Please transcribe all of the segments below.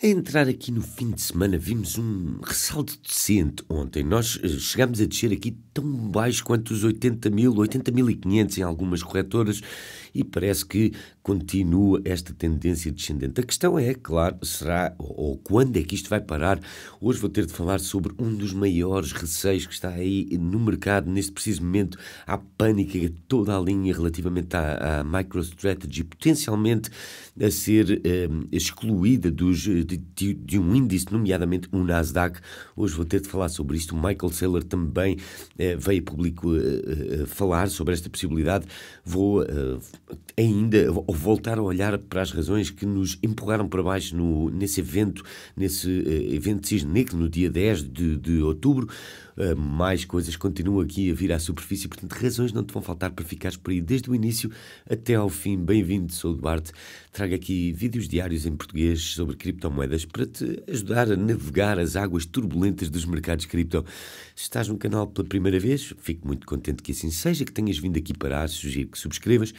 A entrar aqui no fim de semana, vimos um ressalto decente ontem. Nós chegámos a descer aqui tão baixo quanto os 80.000, 80.500 em algumas corretoras e parece que continua esta tendência descendente. A questão é, claro, será ou quando é que isto vai parar? Hoje vou ter de falar sobre um dos maiores receios que está aí no mercado. Neste preciso momento há pânico em toda a linha relativamente à MicroStrategy, potencialmente a ser excluída de um índice, nomeadamente o Nasdaq. Hoje vou ter de falar sobre isto. O Michael Saylor também veio a público falar sobre esta possibilidade. Vou ainda voltar a olhar para as razões que nos empurraram para baixo nesse evento Cisne Negro, no dia 10 de outubro. Mais coisas continuam aqui a vir à superfície, portanto razões não te vão faltar para ficares por aí desde o início até ao fim. Bem-vindo, sou o Duarte. Trago aqui vídeos diários em português sobre criptomoedas para te ajudar a navegar as águas turbulentas dos mercados cripto. Se estás no canal pela primeira vez, fico muito contente que assim seja, que tenhas vindo aqui parar. Sugiro que subscrevas,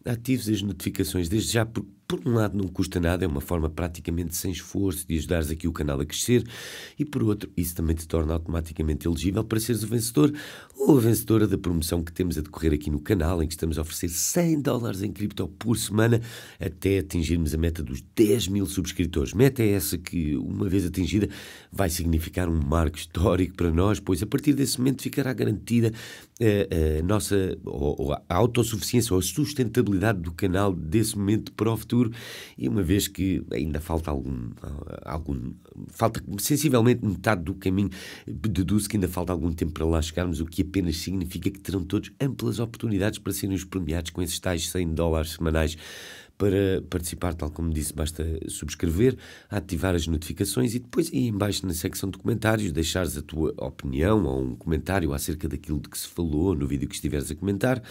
atives as notificações desde já, por um lado não custa nada, é uma forma praticamente sem esforço de ajudares aqui o canal a crescer, e por outro, isso também te torna automaticamente elegível para seres o vencedor ou a vencedora da promoção que temos a decorrer aqui no canal, em que estamos a oferecer $100 em cripto por semana até atingirmos a meta dos 10.000 subscritores. Meta é essa que, uma vez atingida, vai significar um marco histórico para nós, pois a partir desse momento ficará garantida a nossa a autossuficiência ou a sustentabilidade do canal desse momento para o futuro. E uma vez que ainda falta falta sensivelmente metade do caminho, deduzo que ainda falta algum tempo para lá chegarmos, o que apenas significa que terão todos amplas oportunidades para serem os premiados com esses tais $100 semanais. Para participar, tal como disse, basta subscrever, ativar as notificações e depois aí em baixo na secção de comentários deixares a tua opinião ou um comentário acerca daquilo de que se falou no vídeo que estiveres a comentar,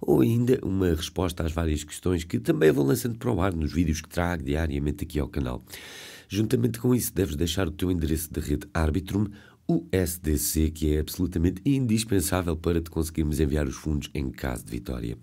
ou ainda uma resposta às várias questões que também vou lançando para o ar nos vídeos que trago diariamente aqui ao canal. Juntamente com isso, deves deixar o teu endereço da rede Arbitrum, o SDC, que é absolutamente indispensável para te conseguirmos enviar os fundos em caso de vitória.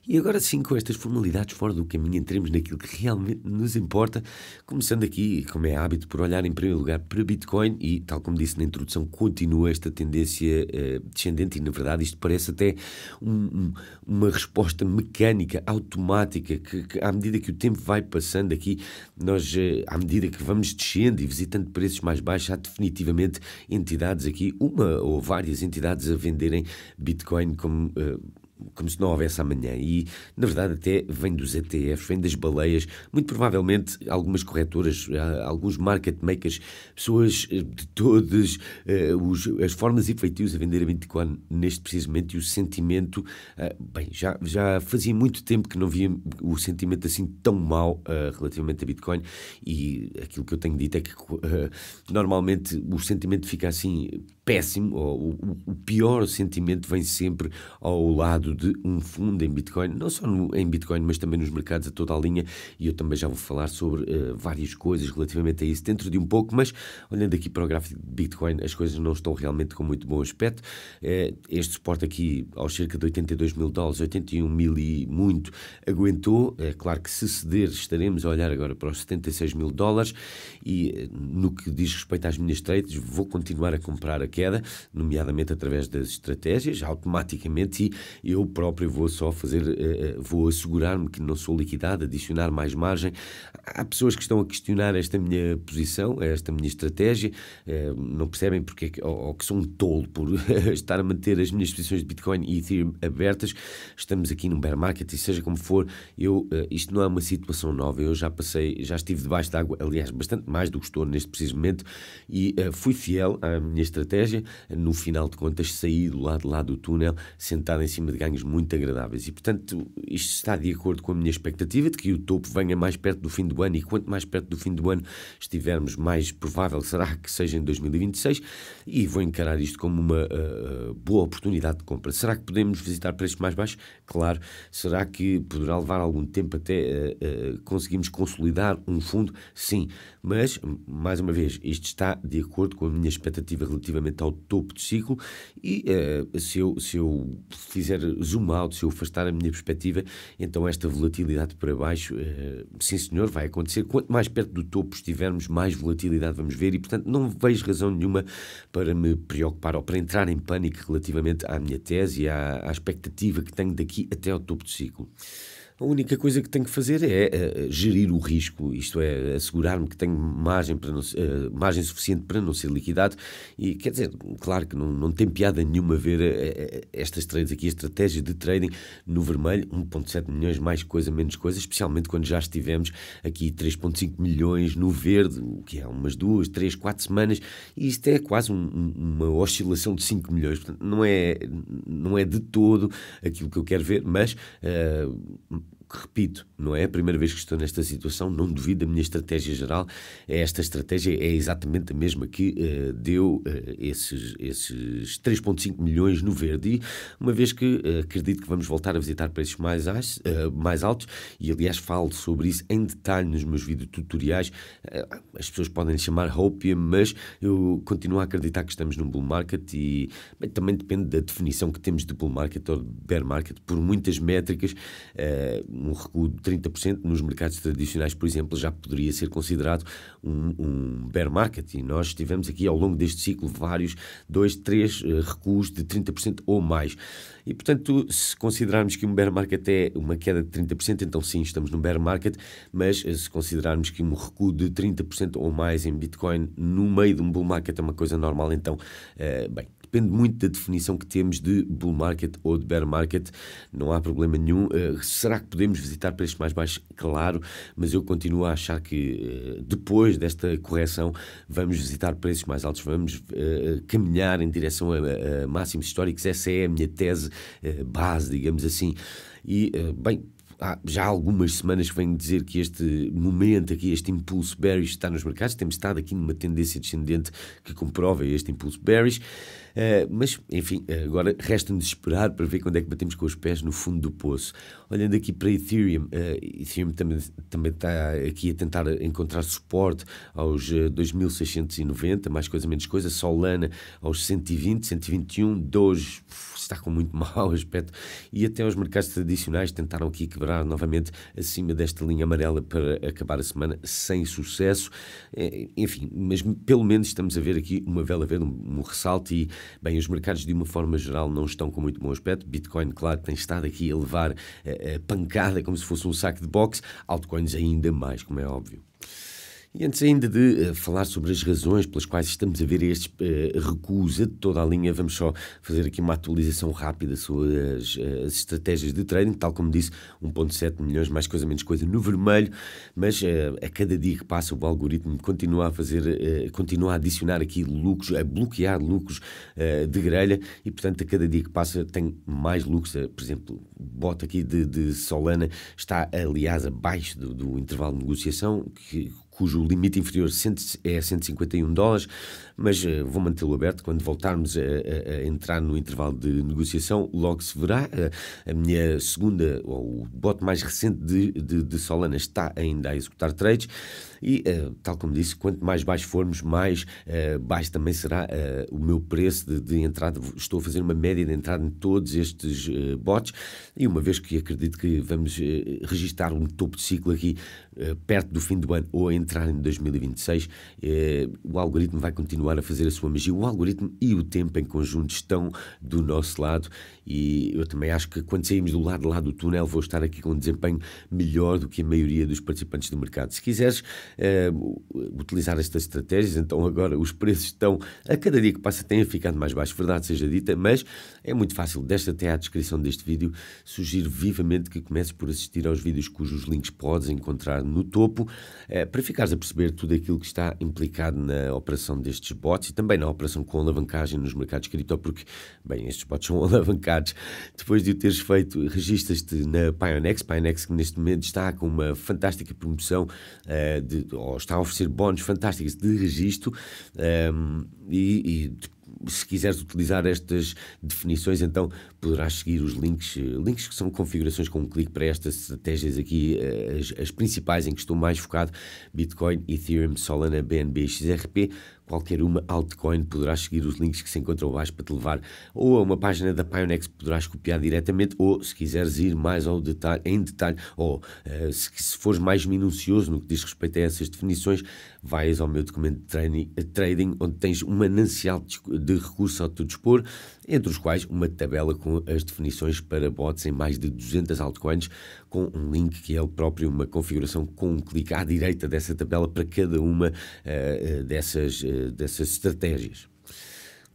E agora sim, com estas formalidades fora do caminho, entremos naquilo que realmente nos importa, começando aqui, como é hábito, por olhar em primeiro lugar para Bitcoin e, tal como disse na introdução, continua esta tendência descendente e, na verdade, isto parece até uma resposta mecânica, automática, que à medida que o tempo vai passando aqui, nós, à medida que vamos descendo e visitando preços mais baixos, há definitivamente entidades aqui, uma ou várias entidades a venderem Bitcoin como se não houvesse amanhã, e na verdade até vem dos ETFs, vem das baleias, muito provavelmente algumas corretoras, alguns market makers, pessoas de todas as formas e feitios a vender a Bitcoin neste preciso momento, e o sentimento, bem, já fazia muito tempo que não via o sentimento assim tão mau relativamente a Bitcoin, e aquilo que eu tenho dito é que normalmente o sentimento fica assim péssimo, ou o pior sentimento vem sempre ao lado de um fundo em Bitcoin, não só em Bitcoin, mas também nos mercados a toda a linha, e eu também já vou falar sobre várias coisas relativamente a isso dentro de um pouco, mas olhando aqui para o gráfico de Bitcoin, as coisas não estão realmente com muito bom aspecto. Este suporte aqui, aos cerca de $82.000, 81.000 e muito, aguentou. É claro que se ceder estaremos a olhar agora para os $76.000, e no que diz respeito às minhas trades, vou continuar a comprar a queda, nomeadamente através das estratégias, automaticamente, e eu próprio vou só vou assegurar-me que não sou liquidado, adicionar mais margem. Há pessoas que estão a questionar esta minha posição, esta minha estratégia, não percebem porque ou que sou um tolo por estar a manter as minhas posições de Bitcoin e Ethereum abertas. Estamos aqui num bear market e seja como for, isto não é uma situação nova, eu já estive debaixo d'água, aliás, bastante mais do que estou neste preciso momento, e fui fiel à minha estratégia. No final de contas, saí do lado de lá do túnel, sentado em cima de ganhos muito agradáveis, e portanto isto está de acordo com a minha expectativa de que o topo venha mais perto do fim do ano, e quanto mais perto do fim do ano estivermos, mais provável será que seja em 2026, e vou encarar isto como uma boa oportunidade de compra. Será que podemos visitar preços mais baixos? Claro. Será que poderá levar algum tempo até conseguirmos consolidar um fundo? Sim, mas mais uma vez, isto está de acordo com a minha expectativa relativamente ao topo de ciclo, e se eu fizer zoom out, se eu afastar a minha perspectiva, então esta volatilidade para baixo, sim senhor, vai acontecer. Quanto mais perto do topo estivermos, mais volatilidade vamos ver e, portanto, não vejo razão nenhuma para me preocupar ou para entrar em pânico relativamente à minha tese e à expectativa que tenho daqui até ao topo do ciclo. A única coisa que tenho que fazer é gerir o risco, isto é, assegurar-me que tenho margem, margem suficiente para não ser liquidado. E quer dizer, claro que não tem piada nenhuma ver estas trades aqui, a estratégia de trading no vermelho, 1,7 milhões, mais coisa, menos coisa, especialmente quando já estivemos aqui 3,5 milhões no verde, o que é umas 2, 3, 4 semanas, e isto é quase uma oscilação de 5 milhões. Portanto, não é de todo aquilo que eu quero ver, mas repito, não é a primeira vez que estou nesta situação, não duvido da minha estratégia geral. Esta estratégia é exatamente a mesma que deu esses 3,5 milhões no verde. E uma vez que acredito que vamos voltar a visitar preços mais altos, e aliás falo sobre isso em detalhe nos meus vídeos tutoriais, as pessoas podem chamar hopium, mas eu continuo a acreditar que estamos num bull market e bem, também depende da definição que temos de bull market ou de bear market. Por muitas métricas, um recuo de 30% nos mercados tradicionais, por exemplo, já poderia ser considerado um bear market, e nós tivemos aqui ao longo deste ciclo vários, 2, 3 recuos de 30% ou mais. E, portanto, se considerarmos que um bear market é uma queda de 30%, então sim, estamos num bear market, mas se considerarmos que um recuo de 30% ou mais em Bitcoin no meio de um bull market é uma coisa normal, então, bem, depende muito da definição que temos de bull market ou de bear market, não há problema nenhum. Será que podemos visitar preços mais baixos? Claro, mas eu continuo a achar que depois desta correção vamos visitar preços mais altos, vamos caminhar em direção a máximos históricos. Essa é a minha tese base, digamos assim. E, bem, já há algumas semanas que venho dizer que este momento aqui, este impulso bearish está nos mercados. Temos estado aqui numa tendência descendente que comprova este impulso bearish. Mas, enfim, agora resta-nos esperar para ver quando é que batemos com os pés no fundo do poço. Olhando aqui para Ethereum, Ethereum também está aqui a tentar encontrar suporte aos 2.690, mais coisa, menos coisa. Solana aos 120, 121, Doge está com muito mau aspecto, e até os mercados tradicionais tentaram aqui quebrar novamente acima desta linha amarela para acabar a semana sem sucesso. Enfim, mas pelo menos estamos a ver aqui uma vela verde, um ressalto. E bem, os mercados de uma forma geral não estão com muito bom aspecto. Bitcoin, claro, tem estado aqui a levar a pancada como se fosse um saco de boxe, altcoins ainda mais, como é óbvio. E antes ainda de falar sobre as razões pelas quais estamos a ver estes recuos de toda a linha, vamos só fazer aqui uma atualização rápida sobre as estratégias de trading. Tal como disse, 1,7 milhões, mais coisa, menos coisa, no vermelho, mas a cada dia que passa o algoritmo continua a adicionar aqui lucros, a bloquear lucros de grelha, e portanto a cada dia que passa tem mais lucros. Por exemplo, o bot aqui de Solana está aliás abaixo do intervalo de negociação, cujo limite inferior é $151, mas vou mantê-lo aberto. Quando voltarmos a entrar no intervalo de negociação, logo se verá. A minha segunda, ou o bot mais recente de Solana, está ainda a executar trades, e tal como disse, quanto mais baixo formos, mais baixo também será o meu preço de entrada. Estou a fazer uma média de entrada em todos estes bots, e uma vez que acredito que vamos registar um topo de ciclo aqui perto do fim do ano ou entrar em 2026, o algoritmo vai continuar a fazer a sua magia. O algoritmo e o tempo em conjunto estão do nosso lado, e eu também acho que quando saímos do lado lá do túnel vou estar aqui com um desempenho melhor do que a maioria dos participantes do mercado. Se quiseres utilizar estas estratégias, então agora os preços estão, a cada dia que passa, têm ficado mais baixos, verdade seja dita, mas é muito fácil. Desta até à descrição deste vídeo, sugiro vivamente que comeces por assistir aos vídeos cujos links podes encontrar no topo, para ficares a perceber tudo aquilo que está implicado na operação destes bots e também na operação com alavancagem nos mercados cripto, porque, bem, estes bots são alavancados. Depois de o teres feito, registas-te na Pionex, que neste momento está com uma fantástica promoção, ou está a oferecer bónus fantásticos de registro, e se quiseres utilizar estas definições, então poderás seguir os links que são configurações com um clique para estas estratégias aqui, as principais em que estou mais focado: Bitcoin, Ethereum, Solana, BNB, XRP. qualquer uma altcoin, poderás seguir os links que se encontram abaixo para te levar ou a uma página da Pionex que poderás copiar diretamente, ou se quiseres ir mais em detalhe, ou se fores mais minucioso no que diz respeito a essas definições, vais ao meu documento de trading, onde tens um manancial de recursos ao teu dispor, entre os quais uma tabela com as definições para bots em mais de 200 altcoins, com um link que é ele próprio, uma configuração com um clique à direita dessa tabela para cada uma dessas estratégias.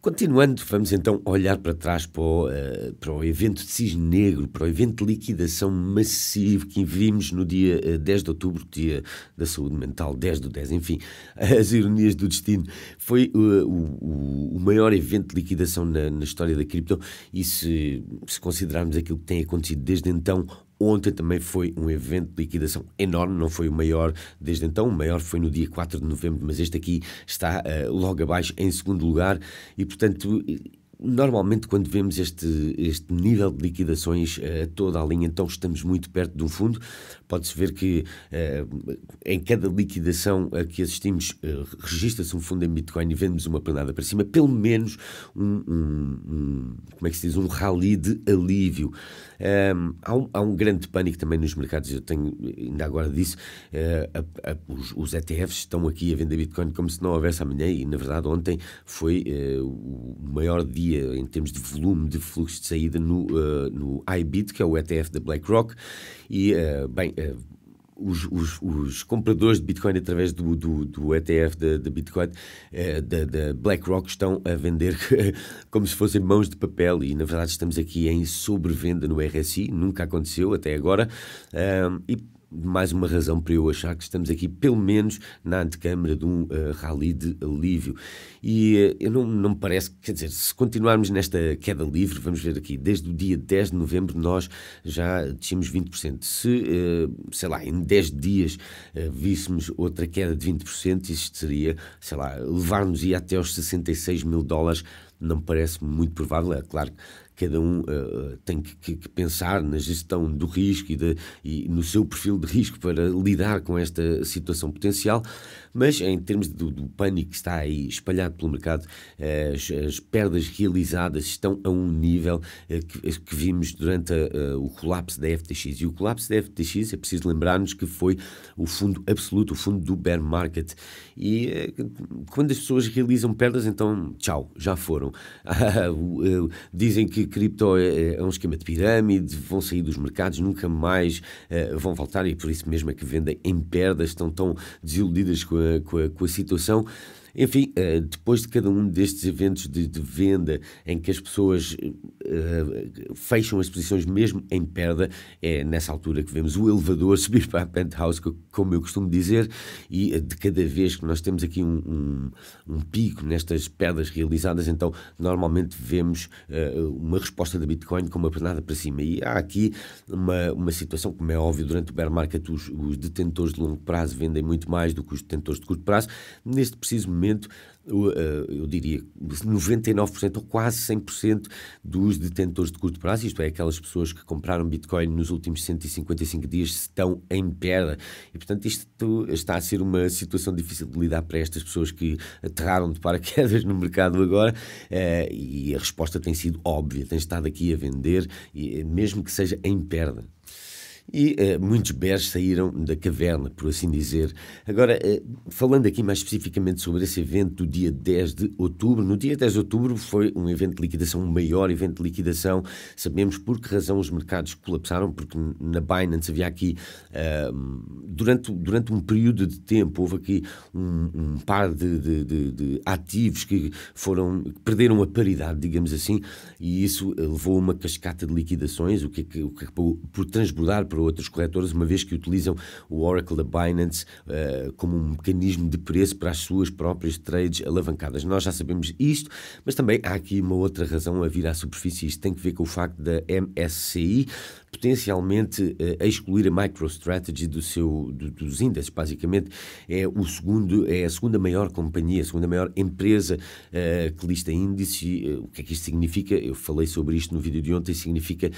Continuando, vamos então olhar para trás para o evento de Cisne Negro, para o evento de liquidação massivo que vimos no dia 10 de outubro, dia da saúde mental, 10/10, enfim, as ironias do destino. Foi o maior evento de liquidação na história da cripto, e se considerarmos aquilo que tem acontecido desde então, ontem também foi um evento de liquidação enorme, não foi o maior desde então, o maior foi no dia 4 de novembro, mas este aqui está logo abaixo em segundo lugar, e portanto, normalmente quando vemos este nível de liquidações toda a linha, então estamos muito perto de um fundo. Pode-se ver que em cada liquidação a que assistimos registra-se um fundo em Bitcoin e vemos uma pernada para cima, pelo menos como é que se diz, um rally de alívio. Há um grande pânico também nos mercados, eu tenho, ainda agora disse, os ETFs estão aqui a vender Bitcoin como se não houvesse amanhã, e na verdade ontem foi o maior dia em termos de volume de fluxo de saída no iBit, que é o ETF da BlackRock, e os compradores de Bitcoin através do ETF da Bitcoin, da BlackRock, estão a vender como se fossem mãos de papel, e na verdade estamos aqui em sobrevenda no RSI, nunca aconteceu até agora, e mais uma razão para eu achar que estamos aqui pelo menos na antecâmara de um rally de alívio. E eu não me parece, quer dizer, se continuarmos nesta queda livre, vamos ver aqui, desde o dia 10 de novembro nós já descemos 20%. Se, sei lá, em 10 dias víssemos outra queda de 20%, isto seria, sei lá, levar-nos até aos $66.000, não me parece muito provável. É claro que cada um tem que pensar na gestão do risco e no seu perfil de risco para lidar com esta situação potencial, mas em termos do pânico que está aí espalhado pelo mercado, as perdas realizadas estão a um nível que vimos durante o colapso da FTX. E o colapso da FTX, é preciso lembrar-nos que foi o fundo absoluto, o fundo do bear market. E quando as pessoas realizam perdas, então tchau, já foram. Dizem que cripto é um esquema de pirâmide, vão sair dos mercados, nunca mais vão voltar, e por isso mesmo é que vendem em perdas, estão tão desiludidas com a situação. Enfim, depois de cada um destes eventos de venda em que as pessoas fecham as posições mesmo em perda, é nessa altura que vemos o elevador subir para a penthouse, como eu costumo dizer, e de cada vez que nós temos aqui um pico nestas perdas realizadas, então normalmente vemos uma resposta da Bitcoin com uma pernada para cima. E há aqui uma situação, como é óbvio, durante o bear market os detentores de longo prazo vendem muito mais do que os detentores de curto prazo. Neste preciso momento, eu diria 99% ou quase 100% dos detentores de curto prazo, isto é, aquelas pessoas que compraram Bitcoin nos últimos 155 dias, estão em perda. E portanto isto está a ser uma situação difícil de lidar para estas pessoas que aterraram de paraquedas no mercado agora, e a resposta tem sido óbvia, tem estado aqui a vender, e mesmo que seja em perda. E muitos bears saíram da caverna, por assim dizer. Agora, falando aqui mais especificamente sobre esse evento do dia 10 de outubro, no dia 10 de outubro foi um evento de liquidação, um maior evento de liquidação. Sabemos por que razão os mercados colapsaram, porque na Binance havia aqui, durante um período de tempo, houve aqui um par de ativos que perderam a paridade, digamos assim, e isso levou a uma cascata de liquidações, o que acabou por transbordar para outras corretoras, uma vez que utilizam o Oracle da Binance como um mecanismo de preço para as suas próprias trades alavancadas. Nós já sabemos isto, mas também há aqui uma outra razão a vir à superfície. Isto tem que ver com o facto da MSCI, potencialmente a excluir a MicroStrategy dos índices. Basicamente é a segunda maior companhia, a segunda maior empresa que lista índice. O que é que isto significa? Eu falei sobre isto no vídeo de ontem. Significa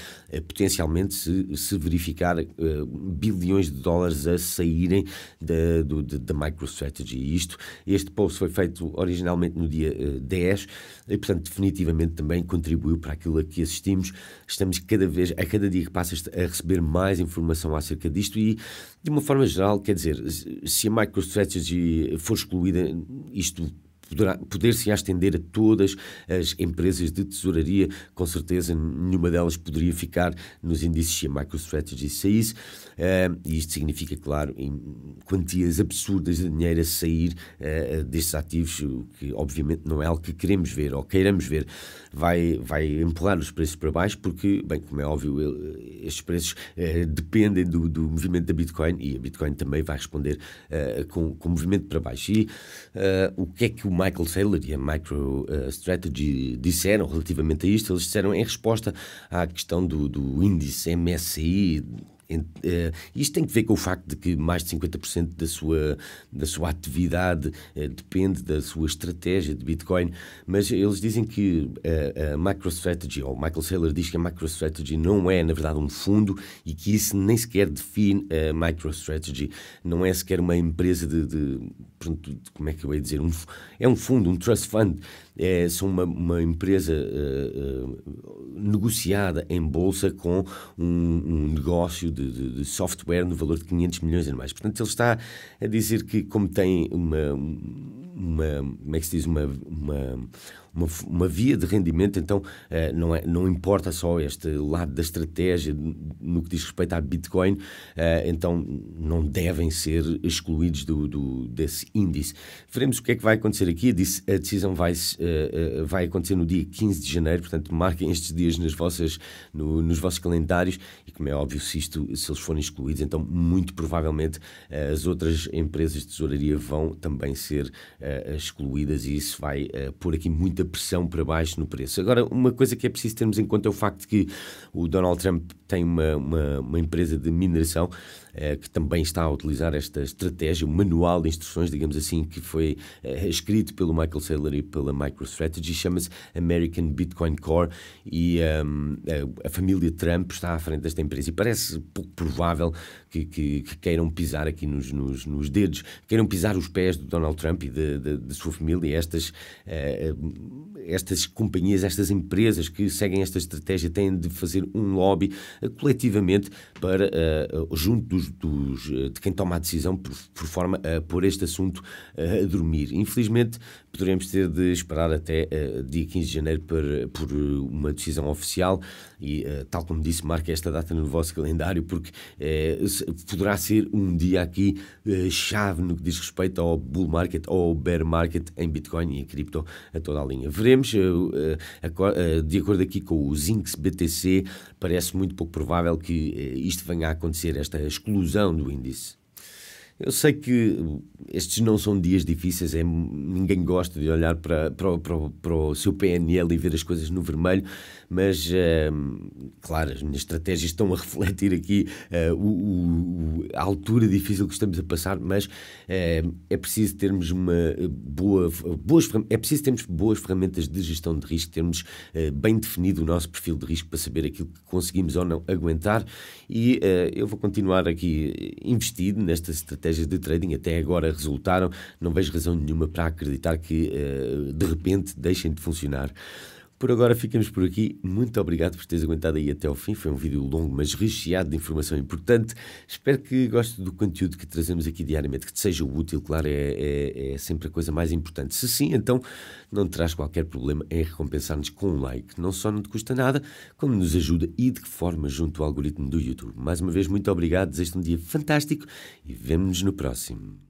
potencialmente se verificar bilhões de dólares a saírem da MicroStrategy. E este post foi feito originalmente no dia 10 e, portanto, definitivamente também contribuiu para aquilo a que assistimos. Estamos a cada dia que passa a receber mais informação acerca disto e, de uma forma geral, quer dizer, se a MicroStrategy for excluída, isto poder-se estender a todas as empresas de tesouraria. Com certeza nenhuma delas poderia ficar nos índices se a MicroStrategy saísse, e isto significa, claro, em quantias absurdas de dinheiro a sair destes ativos, o que obviamente não é algo que queremos ver ou queiramos ver. Vai empurrar os preços para baixo porque, bem, como é óbvio, estes preços dependem do movimento da Bitcoin, e a Bitcoin também vai responder com o movimento para baixo. E o que é que o Michael Saylor e a MicroStrategy disseram relativamente a isto? Eles disseram, em resposta à questão do índice MSCI, isto tem que ver com o facto de que mais de 50% da sua atividade depende da sua estratégia de Bitcoin, mas eles dizem que a MicroStrategy, ou Michael Saylor diz que a MicroStrategy não é, na verdade, um fundo, e que isso nem sequer define a MicroStrategy. Não é sequer uma empresa como é que eu ia dizer? É um fundo, um trust fund. São uma empresa negociada em bolsa com um negócio de software no valor de 500 milhões anuais. Portanto, ele está a dizer que, como tem como é que se diz, uma via de rendimento, então não importa só este lado da estratégia no que diz respeito à Bitcoin, então não devem ser excluídos desse índice. Veremos o que é que vai acontecer aqui. A decisão vai acontecer no dia 15 de janeiro, portanto marquem estes dias nos vossos calendários, e, como é óbvio, se eles forem excluídos, então muito provavelmente as outras empresas de tesouraria vão também ser excluídas, e isso vai pôr aqui muita pressão para baixo no preço. Agora, uma coisa que é preciso termos em conta é o facto de que o Donald Trump tem uma empresa de mineração que também está a utilizar esta estratégia, um manual de instruções, digamos assim, que foi escrito pelo Michael Saylor e pela MicroStrategy, chama-se American Bitcoin Core, e a família Trump está à frente desta empresa, e parece pouco provável que queiram pisar aqui nos dedos, queiram pisar os pés do Donald Trump e da sua família. Estas companhias, estas empresas que seguem esta estratégia têm de fazer um lobby coletivamente para, junto de quem toma a decisão, por forma a pôr este assunto a dormir. Infelizmente, poderemos ter de esperar até dia 15 de janeiro por uma decisão oficial, e, tal como disse, marque esta data no vosso calendário, porque poderá ser um dia aqui chave no que diz respeito ao bull market ou ao bear market em Bitcoin e em cripto a toda a linha. Veremos, de acordo aqui com o Zinx BTC, parece muito pouco provável que isto venha a acontecer, esta exclusão do índice. Eu sei que estes não são dias difíceis, ninguém gosta de olhar para o seu PNL e ver as coisas no vermelho, mas, claro, as minhas estratégias estão a refletir aqui a altura difícil que estamos a passar, mas é preciso termos boas ferramentas de gestão de risco, termos bem definido o nosso perfil de risco para saber aquilo que conseguimos ou não aguentar, e eu vou continuar aqui investido nestas estratégias de trading. Até agora resultaram, não vejo razão nenhuma para acreditar que de repente deixem de funcionar. Por agora ficamos por aqui. Muito obrigado por teres aguentado aí até ao fim. Foi um vídeo longo, mas recheado de informação importante. Espero que gostes do conteúdo que trazemos aqui diariamente, que te seja útil. Claro, é sempre a coisa mais importante. Se sim, então não terás qualquer problema em recompensar-nos com um like. Não só não te custa nada, como nos ajuda e de que forma junto ao algoritmo do YouTube. Mais uma vez, muito obrigado. Desejo-te um dia fantástico e vemo-nos no próximo.